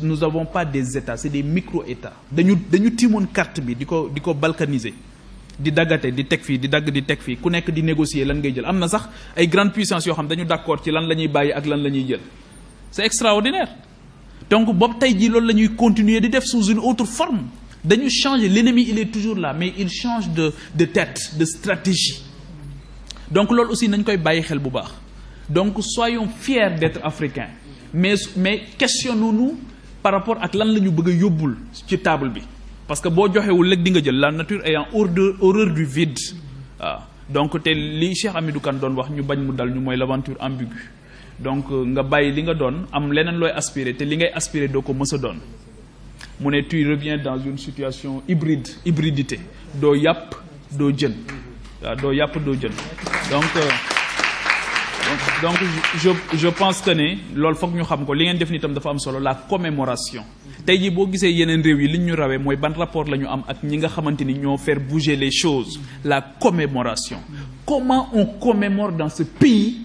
nous n'avons pas des États, c'est des micro-États. Dañu tiimoon carte bi di ko balkaniser di daggate di teg fii di dagg di teg fii ku nekk di négocier lan ngay jël am na sax ay grandes puissances yoo xam dañu d'accord ci lan la ñuy bàyyi ak lan la ñuy jël c'est extraordinaire. Donc boobu tey jii loolu la ñuy continuer di def sous une autre forme dañu changer, l'ennemi il est toujours là mais il change de tête, de stratégie. Donc loolu aussi nañ koy bàyyi xel bu baax. Donc soyons fiers d'être africains mais questionnons-nous par rapport ak lan la ñu bëgg a yóbbul ci table bi parce que boo joxewul léegi di nga jël la nature ayant horreur du vide waaw donc te li Cheikh Hamidou Kane doon wax ñu bañ mu dal ñu mooy l'aventure ambiguë donc nga bàyyi li nga doon am leneen looy aspirer te li ngay aspirer doo ko mës a doon mu ne tu reviens dans une situation hybridité doo yàpp doo jën waaw doo yàpp doo jën donc je pense que ne loolu foog ñu xam ko li ngeen def ni tam dafa am solo la commémoration tey jii boo gisee yeneen réew yi li ñu rawee mooy ban rapport la ñu am ak ñi nga xamante ni ñoo faire bouger les choses la commémoration comment on commémore dans ce pays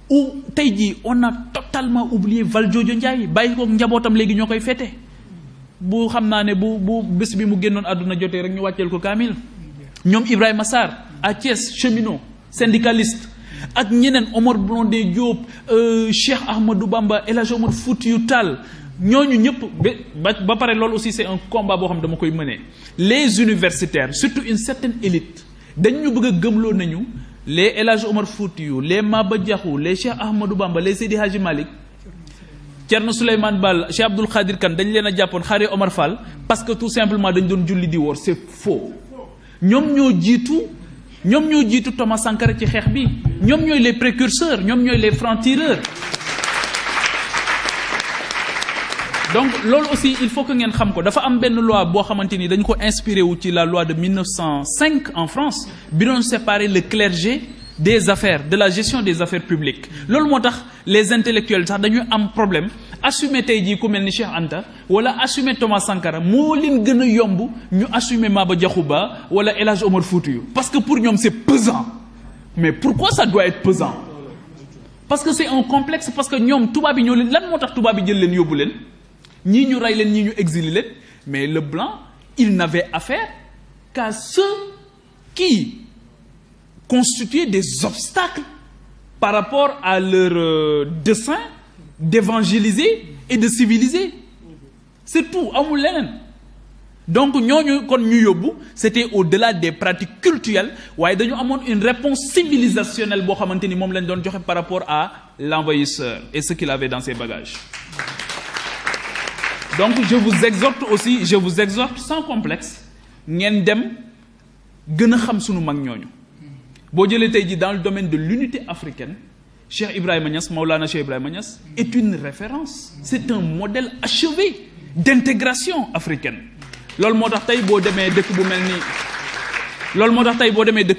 où tey jii on a totalement oublié Valdiodio Ndiaye bàyyi ko njabootam léegi ñoo koy fête bu xam naa ne bu bés bi mu génnoon àdduna jotee rek ñu wàcceel ko kaamil ñoom Ibrahima Sarr à Thiès cheminot syndicaliste ak ñeneen Omar Blondin Diop Cheikh Ahmadou Bamba El Hadj Omar Foutiyou Tall ñooñu ñëpp ba pare loolu aussi c'est un combat boo xam dama koy mener les universitaires surtout une certaine élite dañ ñu bëgg a gëmloo nañu les El Hadj Omar Foutiyou les Maba Diakhou les Cheikh Ahmadou Bamba les Seydi Hadji Malick Thierno Souleymane Baal Cheikh Abdoul Khadir Kane dañ leen a jàppoon xaare Omar Fall parce que tout simplement dañ doon julli di woor c'est faux ñoom ñoo jiitu Thomas Sankara ci xeex bi ñoom ñooy les précurseurs ñoom ñooy les francs-tireurs donc loolu aussi il faut que ngeen xam ko dafa am benn loi boo xamante ni dañu ko inspiré wu ci la loi de 1905 en France bi doon séparer le clergé des affaires de la gestion des affaires publiques loolu moo tax les intellectuels sax dañuy am problème assumer tey jii ku mel ni Cheikh Anta wala assumer Thomas Sankara moo leen gën a yomb ñu assumer Maba Diakhou Ba wala El Hadj Omar Foutiyou parce que pour ñoom c'est pesant mais pourquoi ça doit être pesant parce que c'est un complexe parce que ñoom tubaab yi ñoo leen lan moo tax tubaab yi jël leen yóbbu leen ñii ñu rey leen ñii ñu exilé leen mais le blanc il n'avait affaire qu'à ceux qui constituaient des obstacles par rapport à leur dessein d'évangéliser et de civiliser c'est tout amul leneen donc ñooñu kon ñu yóbbu c'était au-delà des pratiques cultuelles waaye dañu amoon une réponse civilisationnelle boo xamante ni moom lañ doon joxe par rapport à l'envahisseur et ce qu'il avait dans ses bagages donc je vous exhorte sans complexe ngeen dem gën a xam sunu mag ñooñu boo jëlee tey ji dans le domaine de l'unité africaine Cheikh Ibrahima Niass Maulana Cheikh Ibrahima Niass est une référence c'est un modèle achevé d'intégration africaine loolu moo tax tey boo demee dëkk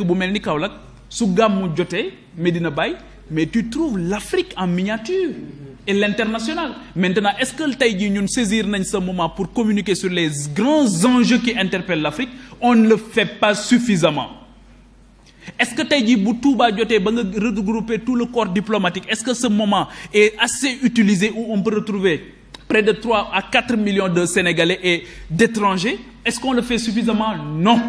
bu mel ni Kaolack su gàmmu jotee Medina Baye mais tu trouves l'Afrique en miniature et l'international maintenant est-ce que tey jii ñun saisir nañ ce moment pour communiquer sur les grands enjeux qui interpellent l'Afrique on ne le fait pas suffisamment est-ce que tey jii bu Touba jotee ba nga regrouper tout le corps diplomatique est-ce que ce moment est assez utilisé où on peut retrouver près de 3 à 4 millions de Sénégalais et d'étrangers est-ce qu'on le fait suffisamment? Non.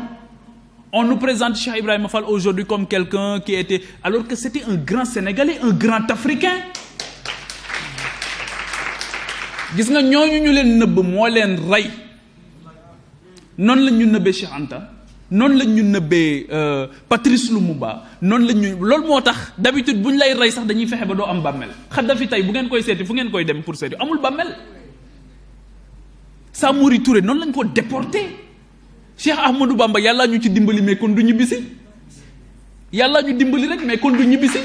On nous présente Cheikh Ibrahima Fall aujourd'hui comme quelqu'un qui était alors que c'était un grand Sénégalais un grand Africain gis nga ñooñu ñu leen nëbb moo leen rey noonu lañ ñu nëbbee Cheikh Anta noonu lañ ñu nëbbee Patrice Lumumba noonu lañ ñu loolu moo tax d'habitude bu ñu lay rey sax dañuy fexe ba doo am bàmmeel Kadhafi tey bu ngeen koy seeti fu ngeen koy dem pour seeti amul bàmmeel Samori Touré noonu lañ ko déporté Cheikh Ahmadou Bamba yàllaa ñu ci dimbali mais kon du ñibbisi yàllaa ñu dimbali rek mais kon du ñibbisi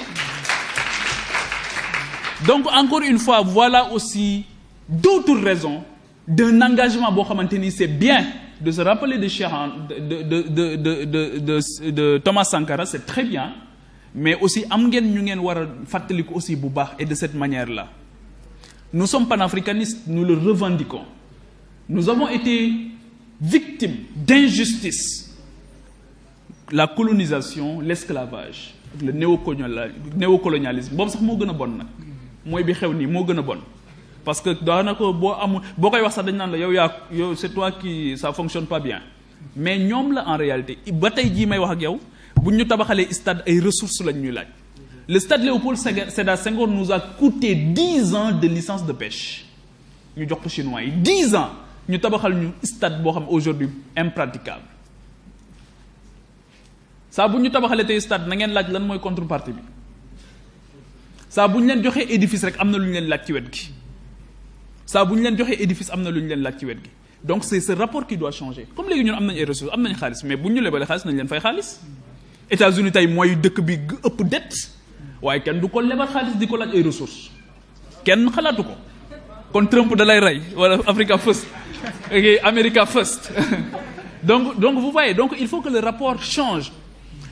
donc encore une fois voilà aussi d'autres raisons d'un engagement boo xamante ni c'est bien de se rappeler de Cheikh de Thomas Sankara c'est très bien mais aussi am ngeen ñu ngeen war a fàttaliku aussi bu baax et de cette manière-là nous sommes panafricanistes nous le revendiquons nous avons été victimes d'injustice la colonisation l'esclavage le néocolonialisme boobu sax moo gën a bon nag mooy bi xew nii moo gën a bon parce que daanaka boo koy wax sax dañ naan la yow c'est toi qui ça fonctionne pas bien mais ñoom la en réalité ba tey jii may wax ak yow bu ñu tabaxalee stade ay ressources lañ ñuy laaj le stade Léopold Sédar Senghor nous a coûté 10 ans de licence de pêche ñu jox ko chinois yi 10 ans ñu tabaxal ñu stade boo xam aujourd'hui impraticable saa bu ñu tabaxalee tey stade na ngeen laaj lan mooy contrepartie bi saa bu ñu leen joxee édifice rek am na lu ñu leen laaj ci wet gi saa bu ñu leen joxee édifice am na lu ñu leen laaj ci wet gi donc c'est ce rapport qui doit changer comme léegi ñun am nañ ay ressources am nañ xaalis mais bu ñu lebalee xaalis nañ leen fay xaalis États-Unis tey mooy dëkk bi ëpp dette waaye kenn du ko lebal xaalis di ko laaj ay ressources kenn xalaatu ko kon Trump da lay rey wala Africa First America First donc vous voyez donc il faut que le rapport change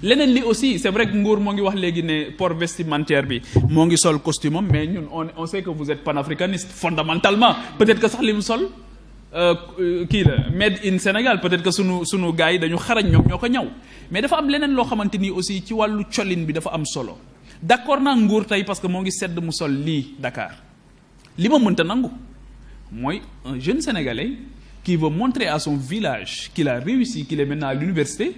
leneen li aussi c'est vrai que Ngour moo ngi wax léegi ne port vestimentaire bi moo ngi sol costume am mais ñun on sait que vous êtes panafricaniste fondamentalement peut-être que sax li mu sol kii la made in Sénégal peut-être que sunu gars yi dañu xarañ ñoom ñoo ko ñaw mais dafa am leneen loo xamante ni aussi ci wàllu colin bi dafa am solo d'accord naa Ngour tey parce que moo ngi sedd mu sol lii Dakar li ma mënta nangu mooy un jeune Sénégalais qui veut montrer à son village qu'il a réussi qu'il est maintenant à l'université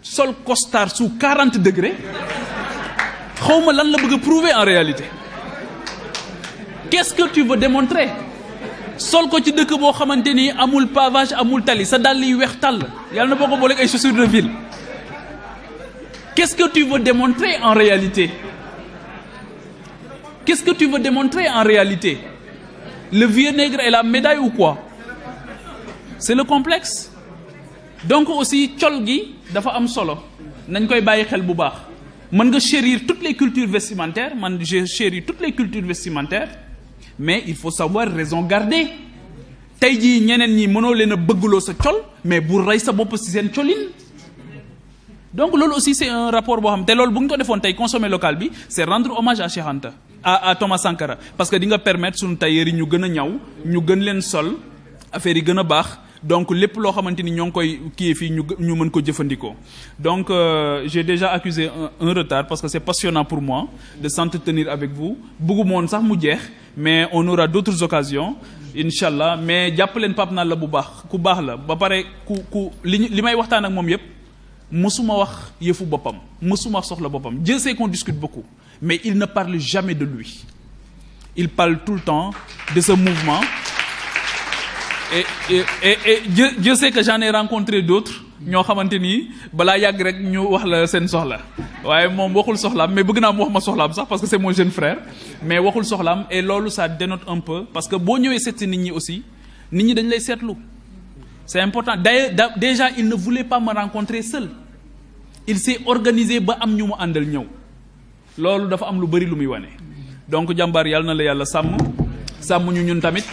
sol costard sous 40 degrés xawma lan la bëgg a prouver en réalité qu'est-ce que tu veux démontrer sol ko ci dëkk boo xamante ni amul pavage amul tali sa dàll yi weex tàll yàlla na boo ko booleeg ay chaussures de ville qu'est-ce que tu veux démontrer en réalité qu'est-ce que tu veux démontrer en réalité le vieux nègre et la médaille ou quoi c'est le complexe donc aussi col gi dafa am solo nañ koy bàyyi xel bu baax mën nga chérir toutes les cultures vestimentaires man je chéris toutes les cultures vestimentaires mais il faut savoir raison garder tey jii ñeneen ñi mënoo leen a bëggloo sa col mais bu rey sa bopp ci seen colin donc loolu aussi c'est un rapport boo xam te loolu bu ñu ko defoon tey consommer local bi c'est rendre hommage à Cheikh Anta à Thomas Sankara parce que di nga permettre suñu tailleur yi ñu gën a ñaw ñu gën leen sol affaire yi gën a baax donc lépp loo xamante ni ñoo ngi koy kii fii ñu mën ko jëfandikoo donc j'ai déjà accusé un retard parce que c'est passionnant pour moi de s'entretenir avec vous bëggu moon sax mu jeex mais on aura d'autres occasions inchallah mais jàpp leen Pape Nalla bu baax ku baax la ba pare ku li may waxtaan ak moom yépp mësuma wax yëfu boppam mësuma wax soxla boppam Dieu sait qu'on discute beaucoup mais il ne parle jamais de lui il parle tout le temps de ce mouvement et Dieu sait que j'en ai rencontré d'autres ñoo xamante ni balaa yàgg rek ñu wax la seen soxla waaye moom waxul soxlaam mais bëgg naa mu wax ma soxlaam sax parce que c'est mon jeune frère mais waxul soxlaam et loolu ça dénote un peu parce que boo ñëwee seet si nit ñi aussi nit ñi dañ lay seetlu c'est important d'ailleurs déjà il ne voulait pas me rencontrer seul il s'est organisé ba am ñu mu àndal ñëw loolu dafa am lu bari lu muy wane donc jàmbaar yàlla na la yàlla sàmm ñu ñun tamit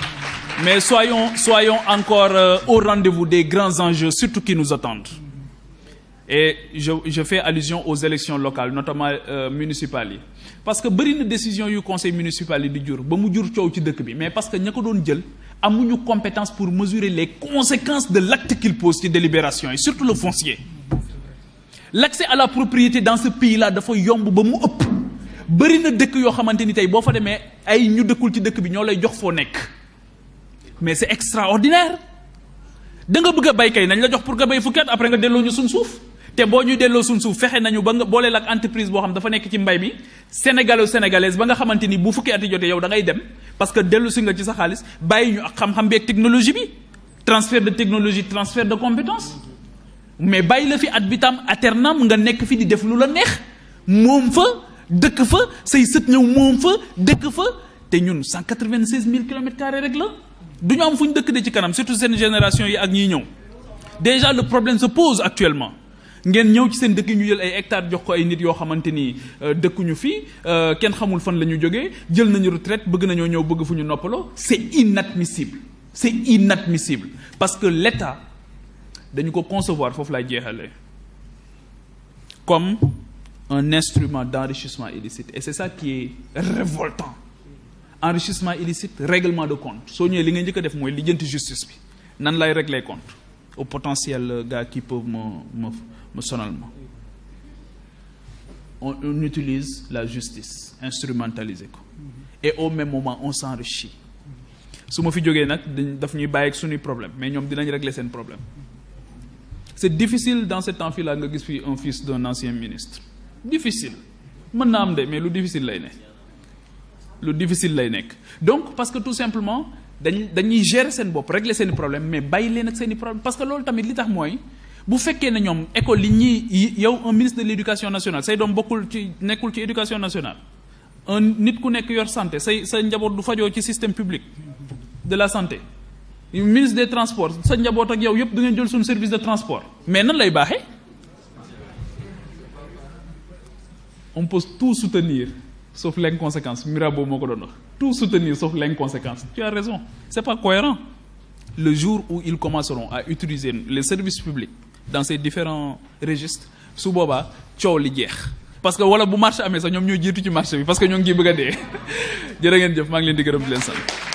mais soyons encore au rendez-vous des grands enjeux surtout qui nous attendent et je fais allusion aux élections locales notamment municipales yi parce que bëri na décision yu conseil municipal yi di jur ba mu jur coow ci dëkk bi mais parce que ña ko doon jël amuñu compétence pour mesurer les conséquences de l'acte qu'il pose ci délibération yi surtout le foncier l'accès à la propriété dans ce pays-là dafa yomb ba mu ëpp bëri na dëkk yoo xamante ni tey boo fa demee ay ñu dëkkul ci dëkk bi ñoo lay jox foo nekk mais c'est extraordinaire da nga bëgg a bay kay nañ la jox pour nga bay fukki at après nga delloo ñu suñ suuf te boo ñuy delloo suñ suuf fexe nañu ba nga booleel ak entreprise boo xam dafa nekk ci mbay mi sénégalaise ba nga xamante ni bu fukki at yi jotee yow da ngay dem parce que dellu si nga ci sa xaalis bàyyi ñu ak xam-xam bi ak technologie bi transfert de technologie transfert de compétence mais bàyyi la fi ad vitam aeternam nga nekk fi di def lu la neex moom fa dëkk fa say sët ñëw moom fa dëkk fa te ñun 196 000 kilomètres carrés rek la du ñu am fu ñu dëkk de ci kanam surtout seen génération yi ak ñiy ñëw déjà le problème se pose actuellement ngeen ñëw ci seen dëkk yi ñu jël ay hectares jox ko ay nit yoo xamante ni dëkkuñu fii kenn xamul fan la ñu jógee jël nañu retraite bëgg nañoo ñëw bëgg fu ñu noppaloo c'est inadmissible parce que l'État dañu ko concevoir foofu lay jeexalee comme un instrument d'enrichissement illicite et c'est ça qui est révoltant enrichissement illicite règlement de compte soo ñëwee li nga njëkk a def mooy lijjanti justice bi nan lay régler compte au potentiel gars qui peuvent me sonal ma on utilise la justice instrumentaliser ko et au même moment on s'enrichit su ma fi jógee nag daf ñuy bàyyi ak suñuy problème mais ñoom dinañ régler seen problème. C'est difficile dans cet amphi-là nga gis fii un fils d'un ancien ministre difficile mën na am de mais lu difficile lay nekk lu difficile lay nekk donc parce que tout simplement dañuy gérer seen bopp régler seen i problème mais bàyyi leen ak seen i problème parce que loolu tamit li tax mooy bu fekkee ne ñoom école yi ñuy yow un ministre de l'éducation nationale say doom nekkul ci éducation nationale un nit ku nekk yor santé sa njaboot du fajoo ci système public de la santé ministre des transports sa njaboot ak yow yëpp da ngeen jël suñu service de transport mais nan lay baaxee on peut tout soutenir sauf l'inconséquence Mirabeau moo ko doon wax tout soutenir sauf l'inconséquence tu as raison c'est pas cohérent le jour où ils commenceront à utiliser les services publics dans ces différents registres su boobaa coow li jeex parce que wala bu marché amee sax ñoom ñooy jiitu ci marché bi parce que ñoo ngi ciy bëgg a dee jërë ngeen jëf maa ngi leen di gërëm di leen sant